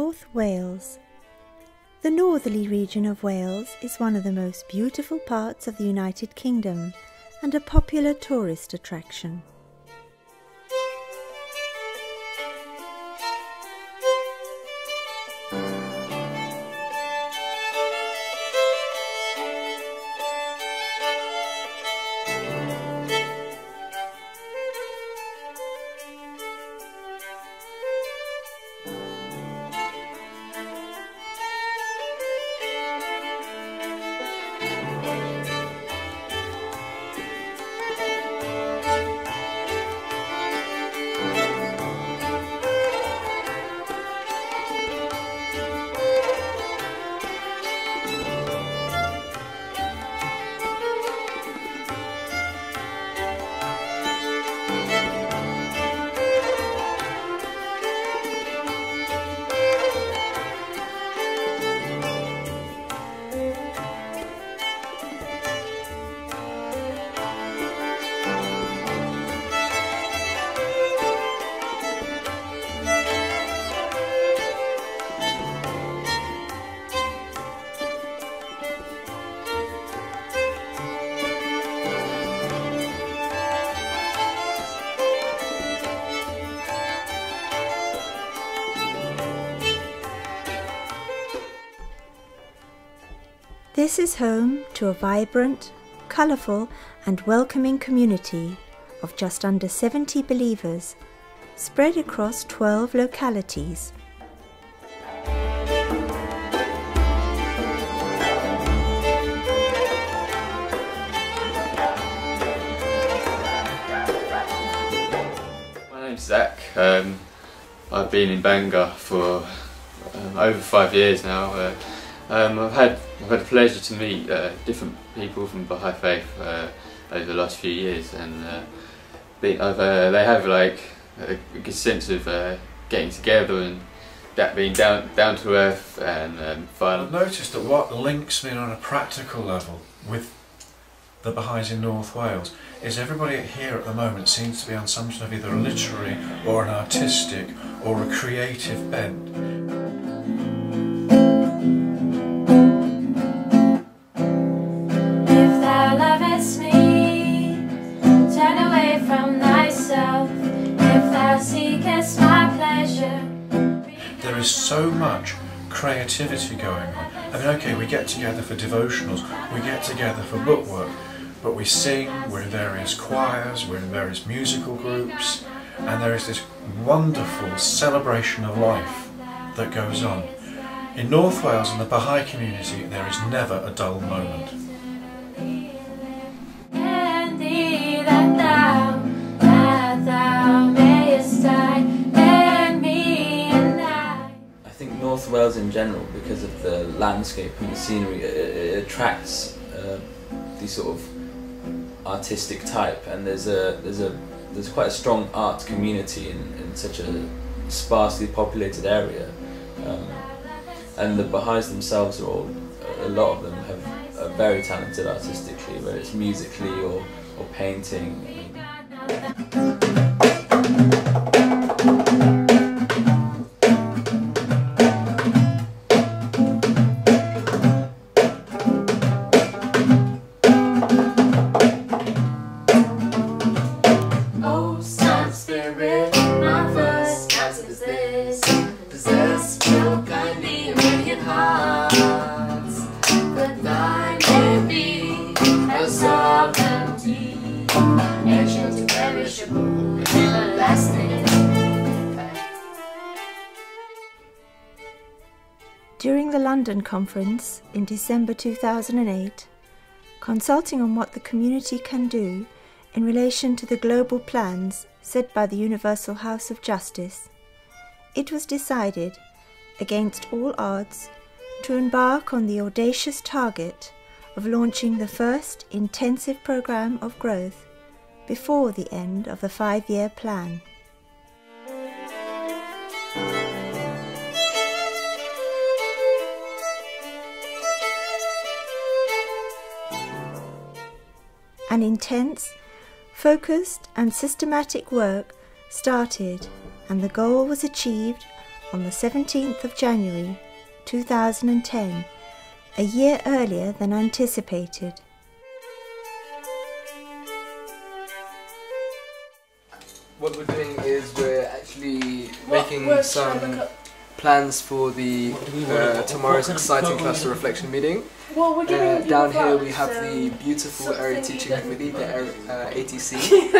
North Wales. The northerly region of Wales is one of the most beautiful parts of the United Kingdom and a popular tourist attraction. This is home to a vibrant, colourful and welcoming community of just under 70 believers spread across 12 localities. My name's Zach. I've been in Bangor for over 5 years now. I've had the pleasure to meet different people from Baha'i faith over the last few years, and they have like a good sense of getting together and that being down to earth and fun. I've noticed that what links me on a practical level with the Baha'is in North Wales is everybody here at the moment seems to be on some sort of either a literary or an artistic or a creative bent. There is so much creativity going on. I mean, okay, we get together for devotionals, we get together for bookwork, but we sing, we're in various choirs, we're in various musical groups, and there is this wonderful celebration of life that goes on. In North Wales and the Baha'i community, there is never a dull moment. North Wales in general, because of the landscape and the scenery, it attracts the sort of artistic type, and there's quite a strong art community in such a sparsely populated area, and the Baha'is themselves are a lot of them are very talented artistically, whether it's musically or painting. During the London conference in December 2008, consulting on what the community can do in relation to the global plans set by the Universal House of Justice, it was decided, against all odds, to embark on the audacious target of launching the first intensive programme of growth before the end of the 5-year plan. An intense, focused and systematic work started, and the goal was achieved on the 17th of January 2010, a year earlier than anticipated. What we're doing is we're actually making some plans for the tomorrow's exciting cluster reflection meeting. Down here we have the beautiful Area Teaching Committee, the ATC,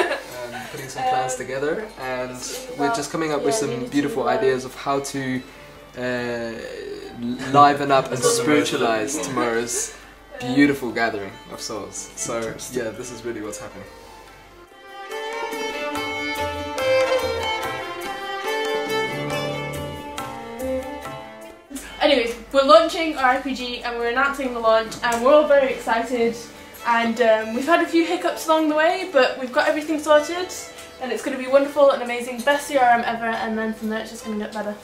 putting some plans together, and we're just coming up with some beautiful ideas of how to liven up and spiritualize tomorrow's beautiful gathering of souls. So yeah, this is really what's happening. Anyways, we're launching our RPG and we're announcing the launch, and we're all very excited, and we've had a few hiccups along the way, but we've got everything sorted and it's going to be wonderful and amazing, best CRM ever, and then from there it's just going to get better.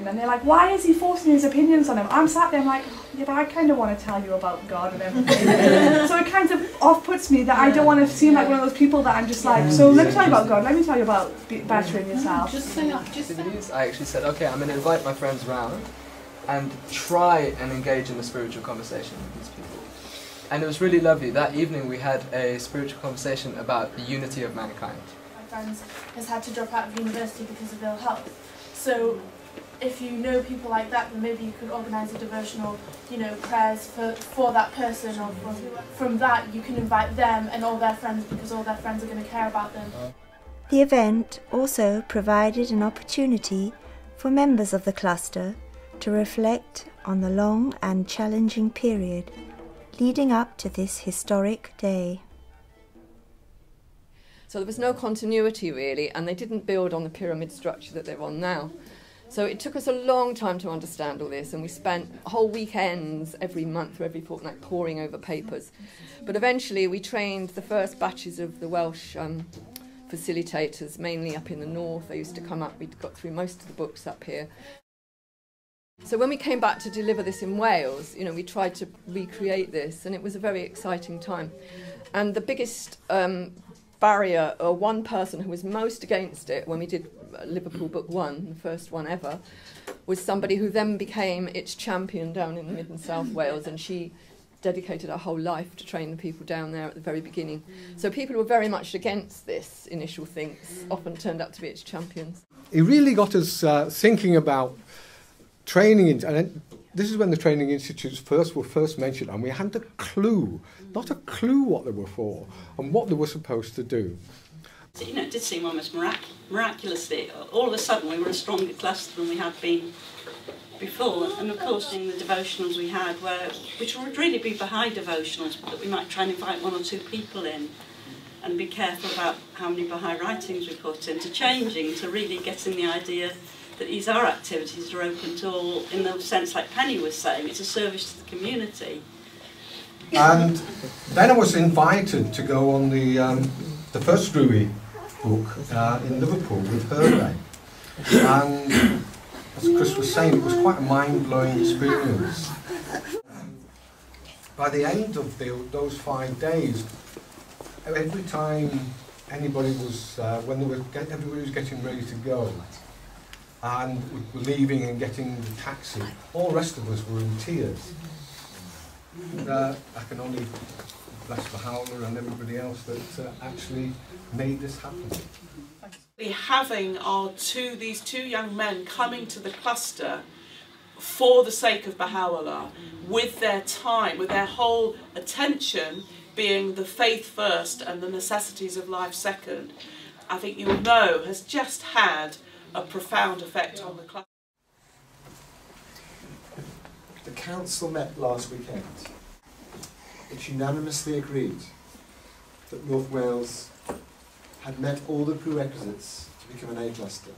And they're like, why is he forcing his opinions on him? I'm sat there, I'm like, yeah, but I kind of want to tell you about God and everything. So it kind of off-puts me that I don't want to seem like one of those people that I'm just like, so let me tell you about God, let me tell you about bettering yourself. I actually said, okay, I'm going to invite my friends round and try and engage in a spiritual conversation with these people. And it was really lovely. That evening we had a spiritual conversation about the unity of mankind. My friend has had to drop out of university because of ill health. So if you know people like that, then maybe you could organise a devotional, prayers for that person, or from that you can invite them and all their friends, because all their friends are going to care about them. The event also provided an opportunity for members of the cluster to reflect on the long and challenging period leading up to this historic day. So there was no continuity really, and they didn't build on the pyramid structure that they're on now. So it took us a long time to understand all this, and we spent whole weekends every month or every fortnight poring over papers. But eventually we trained the first batches of the Welsh facilitators, mainly up in the north. They used to come up, we'd got through most of the books up here. So when we came back to deliver this in Wales, we tried to recreate this, and it was a very exciting time. And the biggest barrier, or one person who was most against it when we did Liverpool Book 1, the first one ever, was somebody who then became its champion down in Mid and South Wales, and she dedicated her whole life to train the people down there at the very beginning. So people who were very much against this initial thing often turned out to be its champions. It really got us thinking about training, and this is when the training institutes were first mentioned, and we hadn't a clue, not a clue what they were for and what they were supposed to do. It did seem almost miraculously, all of a sudden we were a stronger cluster than we had been before. And of course in the devotionals we had, which would really be Baha'i devotionals, but that we might try and invite one or two people in and be careful about how many Baha'i writings we put in, to changing, to really getting the idea that these are activities that are open to all, in the sense like Penny was saying, it's a service to the community. And then I was invited to go on the first Rui book in Liverpool with her. And as Chris was saying, it was quite a mind-blowing experience. By the end of those 5 days, every time anybody was, everybody was getting ready to go, and leaving and getting the taxi, all the rest of us were in tears. I can only bless Baha'u'llah and everybody else that actually made this happen. Having these two young men coming to the cluster for the sake of Baha'u'llah, with their time, with their whole attention being the faith first and the necessities of life second, I think you'll know has just had a profound effect on the cluster. The council met last weekend. It unanimously agreed that North Wales had met all the prerequisites to become an A cluster.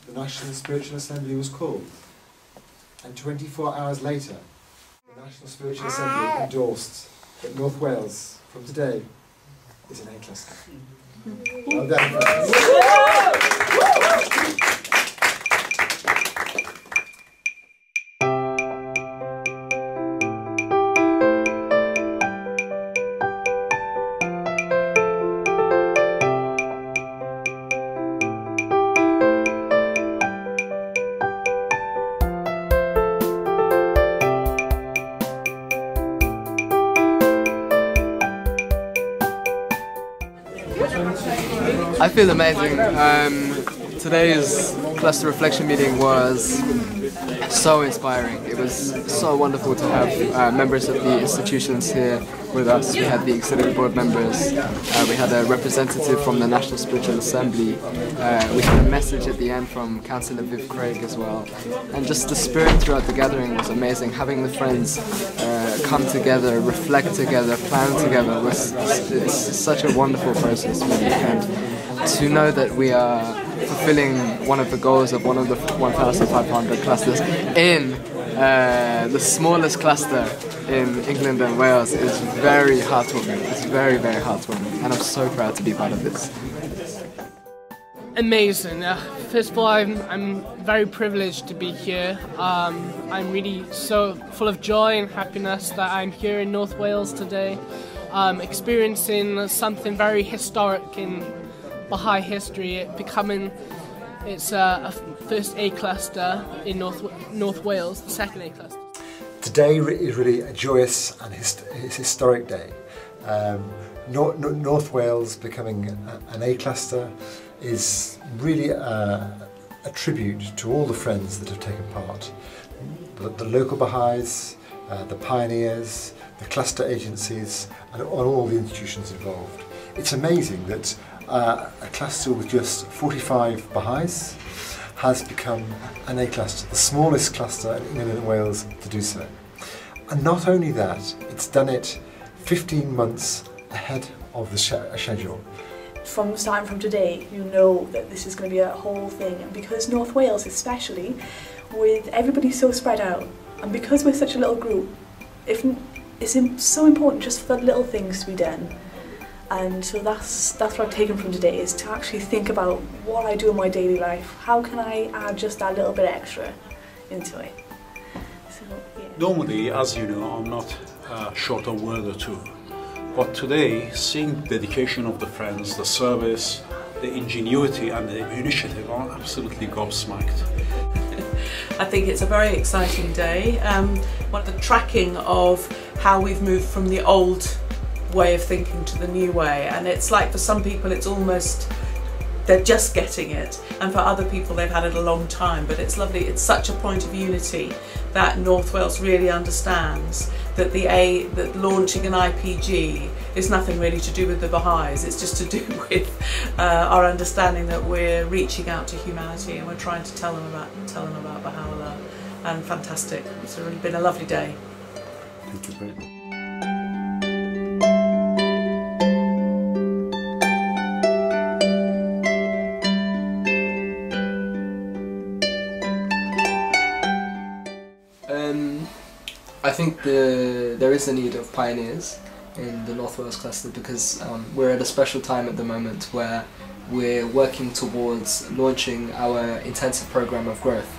The National Spiritual Assembly was called, and 24 hours later, the National Spiritual Assembly endorsed that North Wales, from today, is an A cluster. Well done. I feel amazing. Today's cluster reflection meeting was so inspiring. It was so wonderful to have members of the institutions here with us. We had the auxiliary board members, we had a representative from the National Spiritual Assembly, we had a message at the end from Councillor Viv Craig as well. And just the spirit throughout the gathering was amazing. Having the friends come together, reflect together, plan together it's such a wonderful process really. And to know that we are fulfilling one of the goals of one of the 1,500 clusters in the smallest cluster in England and Wales is very heartwarming. It's very, very heartwarming, and I'm so proud to be part of this. Amazing. First of all, I'm very privileged to be here. I'm really so full of joy and happiness that I'm here in North Wales today, experiencing something very historic in Baha'i history, it's a first A cluster in North Wales, the second A cluster. Today is really a joyous and historic day. North Wales becoming an A cluster is really a tribute to all the friends that have taken part. The local Baha'is, the pioneers, the cluster agencies, and all the institutions involved. It's amazing that a cluster with just 45 Baha'is has become an A cluster, the smallest cluster in England and Wales to do so. And not only that, it's done it 15 months ahead of the schedule. Starting from today, you know that this is going to be a whole thing, and because North Wales especially, with everybody so spread out, and because we're such a little group, it's so important just for the little things to be done. And so that's what I've taken from today, is to actually think about what I do in my daily life. How can I add just that little bit extra into it? So, yeah. Normally, as you know, I'm not short a word or two. But today, seeing the dedication of the friends, the service, the ingenuity and the initiative, I'm absolutely gobsmacked. I think it's a very exciting day. The tracking of how we've moved from the old way of thinking to the new way, and it's like for some people it's almost they're just getting it, and for other people they've had it a long time, but it's lovely. It's such a point of unity that North Wales really understands that that launching an IPG is nothing really to do with the Baha'is. It's just to do with our understanding that we're reaching out to humanity and we're trying to tell them about Baha'u'llah. And fantastic. It's really been a lovely day. Thank you very much. I think there is a need of pioneers in the North Wales cluster, because we're at a special time at the moment where we're working towards launching our intensive program of growth.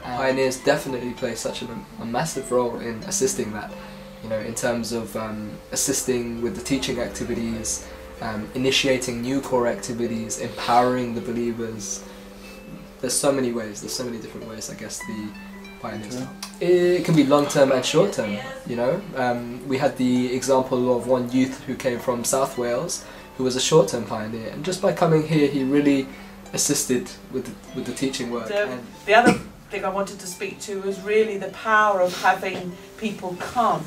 And pioneers definitely play such a massive role in assisting that, in terms of assisting with the teaching activities, initiating new core activities, empowering the believers. There's so many ways, there's so many different ways I guess the pioneers now? It can be long term and short term, you know. We had the example of one youth who came from South Wales who was a short term pioneer, and just by coming here he really assisted with the teaching work. The other thing I wanted to speak to was really the power of having people come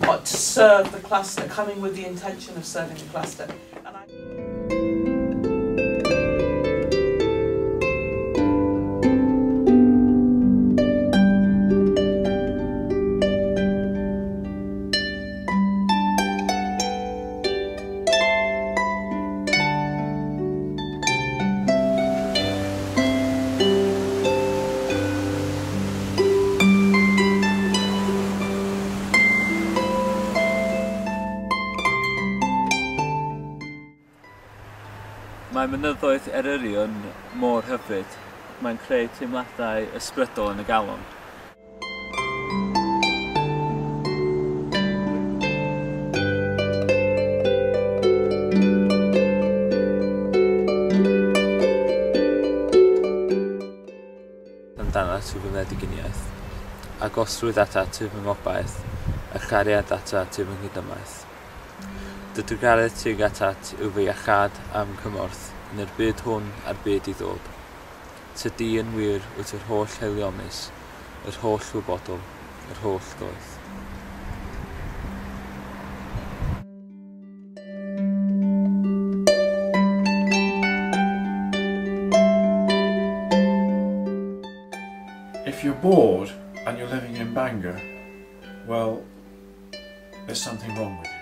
to serve the cluster, coming with the intention of serving the cluster. Mae mynyddoedd Eryri yn môr hyfryd. Mae'n creu teimladau ysbrydol yn y galon. Amdana tyfynnediginiaeth, agosrwydd at tyfyngobaeth, a chariad at tyfynghydamaeth. Dydwgaredd tuag atat yw fy iachad am cymorth yn yr byd hwn a'r byd I ddod. Tydi yn wir wyt yr holl helionus, yr holl wybodol, yr holl doeth. If you're bored and you're living in Bangor, well, there's something wrong with you.